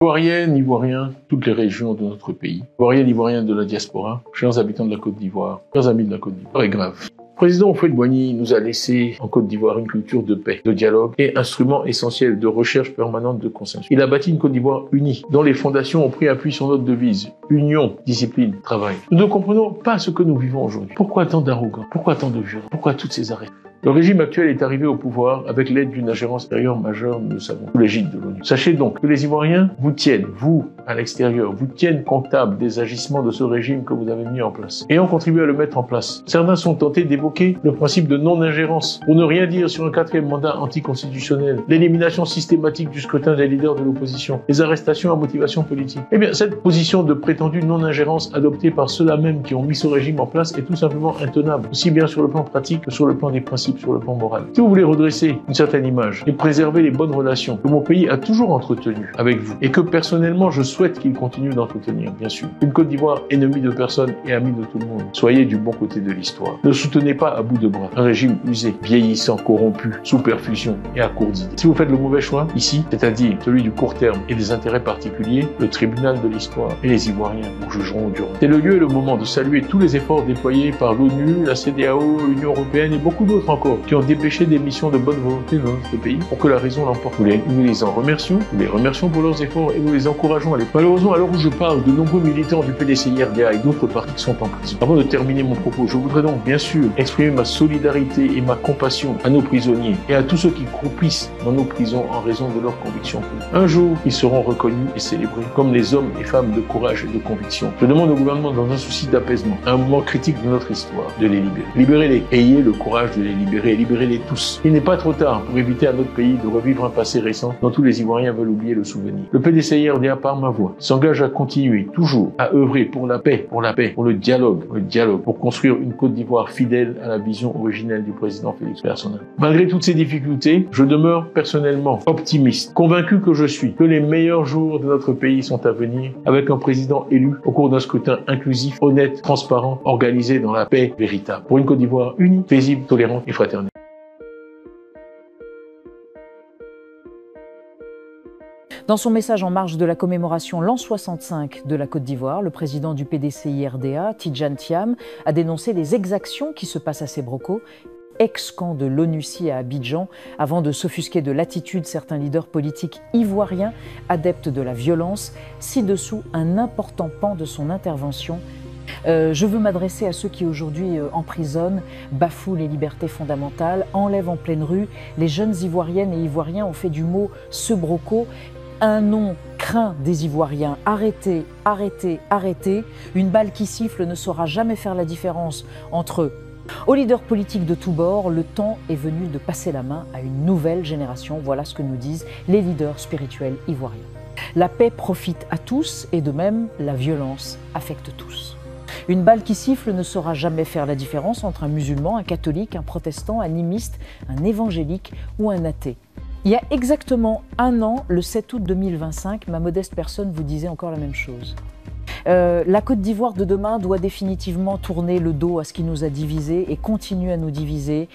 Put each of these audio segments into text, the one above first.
Ivoiriennes, Ivoiriens, toutes les régions de notre pays, Ivoiriennes, Ivoiriens de la diaspora, chers habitants de la Côte d'Ivoire, chers amis de la Côte d'Ivoire, est grave. Le président Houphouët-Boigny nous a laissé en Côte d'Ivoire une culture de paix, de dialogue et instrument essentiel de recherche permanente de consensus. Il a bâti une Côte d'Ivoire unie, dont les fondations ont pris appui sur notre devise « Union, discipline, travail ». Nous ne comprenons pas ce que nous vivons aujourd'hui. Pourquoi tant d'arrogance? Pourquoi tant de violence? Pourquoi toutes ces arrêts? Le régime actuel est arrivé au pouvoir avec l'aide d'une ingérence extérieure majeure, nous le savons, sous l'égide de l'ONU. Sachez donc que les Ivoiriens vous tiennent, vous, à l'extérieur, vous tiennent comptable des agissements de ce régime que vous avez mis en place. Ayant contribué à le mettre en place, certains sont tentés d'évoquer le principe de non-ingérence, pour ne rien dire sur un quatrième mandat anticonstitutionnel, l'élimination systématique du scrutin des leaders de l'opposition, les arrestations à motivation politique. Eh bien, cette position de prétendue non-ingérence adoptée par ceux-là même qui ont mis ce régime en place est tout simplement intenable, aussi bien sur le plan pratique que sur le plan des principes, sur le plan moral. Si vous voulez redresser une certaine image et préserver les bonnes relations que mon pays a toujours entretenues avec vous et que personnellement je souhaite qu'il continue d'entretenir, bien sûr. Une Côte d'Ivoire ennemie de personne et amie de tout le monde. Soyez du bon côté de l'histoire. Ne soutenez pas à bout de bras un régime usé, vieillissant, corrompu, sous perfusion et à court d'idées. Si vous faites le mauvais choix, ici, c'est-à-dire celui du court terme et des intérêts particuliers, le tribunal de l'histoire et les Ivoiriens vous jugeront durant. C'est le lieu et le moment de saluer tous les efforts déployés par l'ONU, la CEDEAO, l'Union européenne et beaucoup d'autres encore, qui ont dépêché des missions de bonne volonté dans notre pays pour que la raison l'emporte. Nous les en remercions, nous les remercions pour leurs efforts et nous les encourageons à les. Malheureusement, à l'heure où je parle, de nombreux militants du PDCI-RDA et d'autres partis sont en prison. Avant de terminer mon propos, je voudrais donc bien sûr exprimer ma solidarité et ma compassion à nos prisonniers et à tous ceux qui croupissent dans nos prisons en raison de leurs convictions politiques. Un jour, ils seront reconnus et célébrés comme les hommes et femmes de courage et de conviction. Je demande au gouvernement, dans un souci d'apaisement, à un moment critique de notre histoire, de les libérer. Libérez-les, ayez le courage de les libérer, libérez-les tous. Il n'est pas trop tard pour éviter à notre pays de revivre un passé récent dont tous les Ivoiriens veulent oublier le souvenir. Le PDCI-RDA, par ma voix, s'engage à continuer, toujours, à œuvrer pour la paix, pour le dialogue, pour construire une Côte d'Ivoire fidèle à la vision originelle du président Félix Personnel. Malgré toutes ces difficultés, je demeure personnellement optimiste, convaincu que je suis, que les meilleurs jours de notre pays sont à venir, avec un président élu au cours d'un scrutin inclusif, honnête, transparent, organisé dans la paix véritable, pour une Côte d'Ivoire unie, paisible, tolérante et fraternelle. Dans son message en marge de la commémoration l'an 65 de la Côte d'Ivoire, le président du PDCI-RDA, Tidjane Thiam, a dénoncé les exactions qui se passent à Sébroko, ex-camp de l'ONUCI à Abidjan, avant de s'offusquer de l'attitude certains leaders politiques ivoiriens, adeptes de la violence. Ci-dessous, un important pan de son intervention. Je veux m'adresser à ceux qui aujourd'hui emprisonnent, bafouent les libertés fondamentales, enlèvent en pleine rue. Les jeunes Ivoiriennes et Ivoiriens ont fait du mot Sebroko un nom craint des Ivoiriens. Arrêtez, arrêtez, arrêtez. Une balle qui siffle ne saura jamais faire la différence entre eux. Aux leaders politiques de tous bords, le temps est venu de passer la main à une nouvelle génération. Voilà ce que nous disent les leaders spirituels ivoiriens. La paix profite à tous et de même, la violence affecte tous. Une balle qui siffle ne saura jamais faire la différence entre un musulman, un catholique, un protestant, un animiste, un évangélique ou un athée. Il y a exactement un an, le 7 août 2025, ma modeste personne vous disait encore la même chose. La Côte d'Ivoire de demain doit définitivement tourner le dos à ce qui nous a divisés et continue à nous diviser.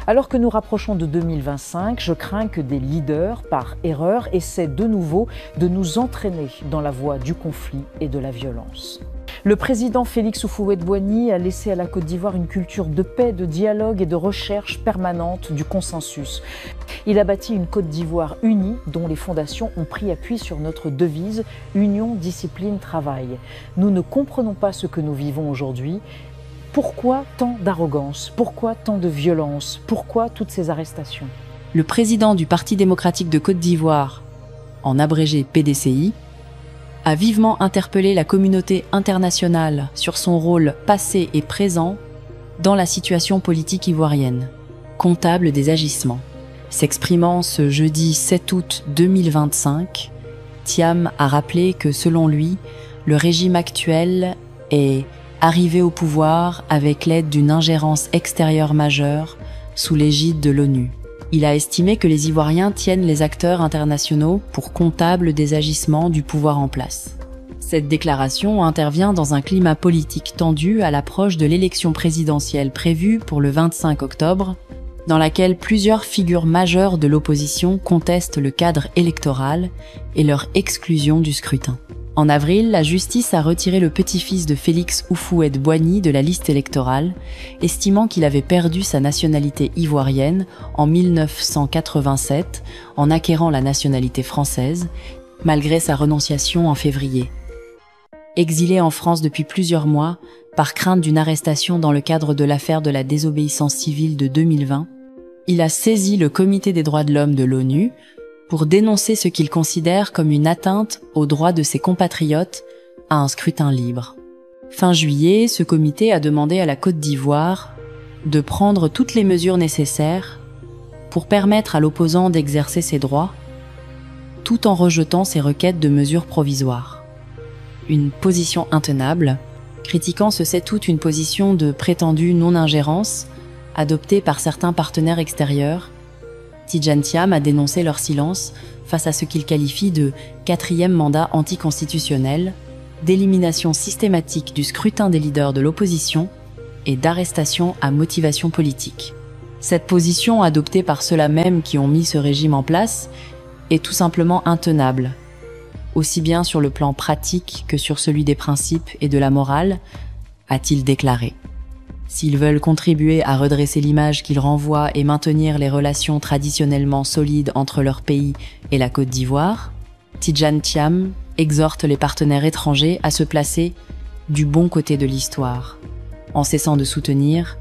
Alors que nous rapprochons de 2025, je crains que des leaders, par erreur, essaient de nouveau de nous entraîner dans la voie du conflit et de la violence. Le président Félix Houphouët-Boigny a laissé à la Côte d'Ivoire une culture de paix, de dialogue et de recherche permanente du consensus. Il a bâti une Côte d'Ivoire unie dont les fondations ont pris appui sur notre devise « Union, discipline, travail ». Nous ne comprenons pas ce que nous vivons aujourd'hui. Pourquoi tant d'arrogance? Pourquoi tant de violence? Pourquoi toutes ces arrestations? Le président du Parti démocratique de Côte d'Ivoire, en abrégé PDCI, a vivement interpellé la communauté internationale sur son rôle passé et présent dans la situation politique ivoirienne, comptable des agissements. S'exprimant ce jeudi 7 août 2025, Thiam a rappelé que selon lui, le régime actuel est arrivé au pouvoir avec l'aide d'une ingérence extérieure majeure sous l'égide de l'ONU. Il a estimé que les Ivoiriens tiennent les acteurs internationaux pour comptables des agissements du pouvoir en place. Cette déclaration intervient dans un climat politique tendu à l'approche de l'élection présidentielle prévue pour le 25 octobre, dans laquelle plusieurs figures majeures de l'opposition contestent le cadre électoral et leur exclusion du scrutin. En avril, la justice a retiré le petit-fils de Félix Houphouët-Boigny de la liste électorale, estimant qu'il avait perdu sa nationalité ivoirienne en 1987 en acquérant la nationalité française, malgré sa renonciation en février. Exilé en France depuis plusieurs mois, par crainte d'une arrestation dans le cadre de l'affaire de la désobéissance civile de 2020, il a saisi le Comité des droits de l'homme de l'ONU pour dénoncer ce qu'il considère comme une atteinte aux droits de ses compatriotes à un scrutin libre. Fin juillet, ce comité a demandé à la Côte d'Ivoire de prendre toutes les mesures nécessaires pour permettre à l'opposant d'exercer ses droits, tout en rejetant ses requêtes de mesures provisoires. Une position intenable, critiquant ce c'est toute une position de prétendue non-ingérence adoptée par certains partenaires extérieurs. Tidjane Thiam a dénoncé leur silence face à ce qu'il qualifie de « quatrième mandat anticonstitutionnel », d'élimination systématique du scrutin des leaders de l'opposition et d'arrestation à motivation politique. Cette position, adoptée par ceux-là même qui ont mis ce régime en place, est tout simplement intenable, aussi bien sur le plan pratique que sur celui des principes et de la morale, a-t-il déclaré. S'ils veulent contribuer à redresser l'image qu'ils renvoient et maintenir les relations traditionnellement solides entre leur pays et la Côte d'Ivoire, Tidjane Thiam exhorte les partenaires étrangers à se placer du bon côté de l'histoire, en cessant de soutenir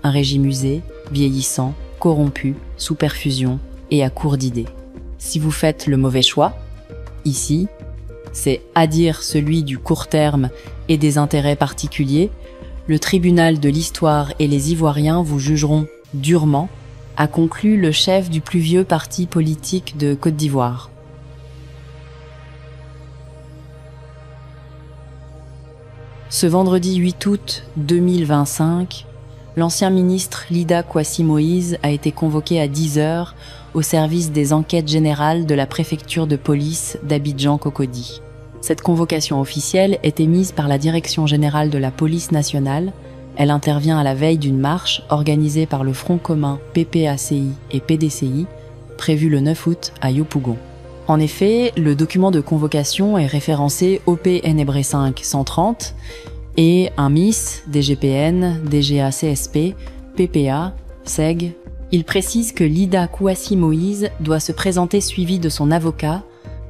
un régime usé, vieillissant, corrompu, sous perfusion et à court d'idées. Si vous faites le mauvais choix, ici, c'est à dire celui du court terme et des intérêts particuliers, le tribunal de l'histoire et les Ivoiriens vous jugeront durement, a conclu le chef du plus vieux parti politique de Côte d'Ivoire. Ce vendredi 8 août 2025, l'ancien ministre Lida Kwasi Moïse a été convoqué à 10h au service des enquêtes générales de la préfecture de police d'Abidjan-Cocody. Cette convocation officielle est émise par la Direction générale de la police nationale. Elle intervient à la veille d'une marche organisée par le Front commun PPACI et PDCI, prévue le 9 août à Yopougon. En effet, le document de convocation est référencé OP-NEBRE 5 130 et un MIS, DGPN, DGA-CSP, PPA, SEG. Il précise que Lida Kwasi Moïse doit se présenter suivi de son avocat,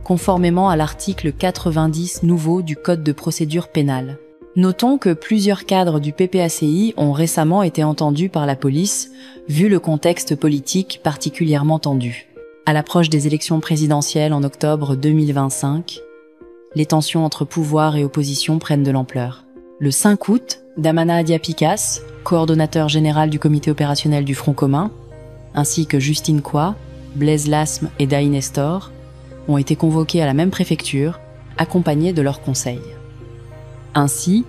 conformément à l'article 90 nouveau du Code de procédure pénale. Notons que plusieurs cadres du PPACI ont récemment été entendus par la police, vu le contexte politique particulièrement tendu. À l'approche des élections présidentielles en octobre 2025, les tensions entre pouvoir et opposition prennent de l'ampleur. Le 5 août, Damana Diapikas, coordonnateur général du comité opérationnel du Front commun, ainsi que Justine Kwa, Blaise Lasme et Daï Nestor, ont été convoqués à la même préfecture, accompagnés de leurs conseils. Ainsi,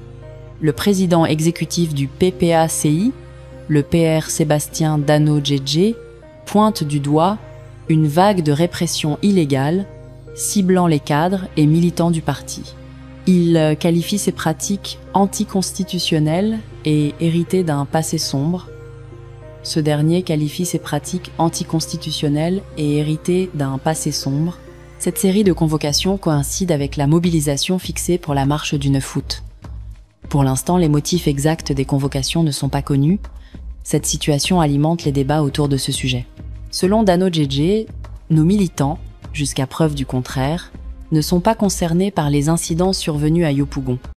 le président exécutif du PPACI, le PR Sébastien Dano Djedje, pointe du doigt une vague de répression illégale ciblant les cadres et militants du parti. Il qualifie ces pratiques anticonstitutionnelles et héritées d'un passé sombre. Ce dernier qualifie ces pratiques anticonstitutionnelles et héritées d'un passé sombre. Cette série de convocations coïncide avec la mobilisation fixée pour la marche du 9 août. Pour l'instant, les motifs exacts des convocations ne sont pas connus. Cette situation alimente les débats autour de ce sujet. Selon Dano Djedje, nos militants, jusqu'à preuve du contraire, ne sont pas concernés par les incidents survenus à Yopougon.